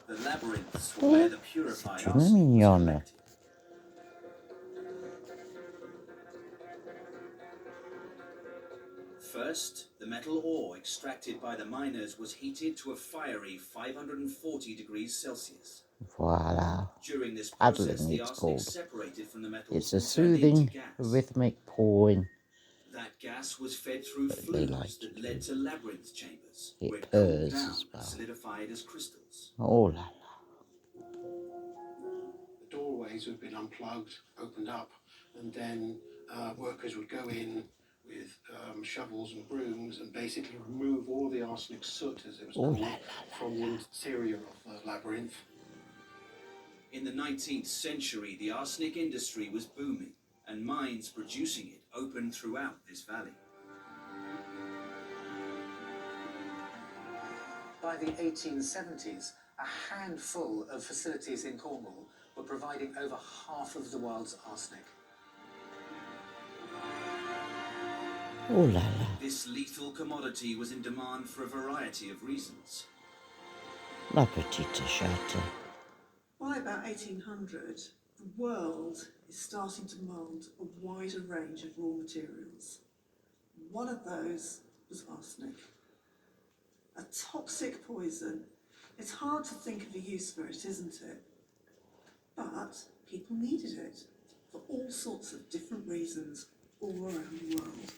The labyrinths were where the purified C'est arsenic was mignon. collected. First, the metal ore extracted by the miners was heated to a fiery 540 degrees Celsius. Voilà. During this process, Paddling, the it's arsenic called. separated from the metals It's a and turned into soothing, gas. rhythmic pouring. That gas was fed through They flues like that to led do. to labyrinth chambers, It where it cooled purrs down as and well. solidified as crystals. Oh la la. The doorways would have been unplugged, opened up, and then workers would go in with shovels and brooms and basically remove all the arsenic soot, as it was called, from the interior of the labyrinth. In the 19th century, the arsenic industry was booming, and mines producing it opened throughout this valley. By the 1870s, a handful of facilities in Cornwall were providing over half of the world's arsenic. Oh la la. This lethal commodity was in demand for a variety of reasons. La petite chatte. By about 1800, the world is starting to demand a wider range of raw materials. One of those was arsenic. A toxic poison. It's hard to think of a use for it, isn't it? But people needed it for all sorts of different reasons all around the world.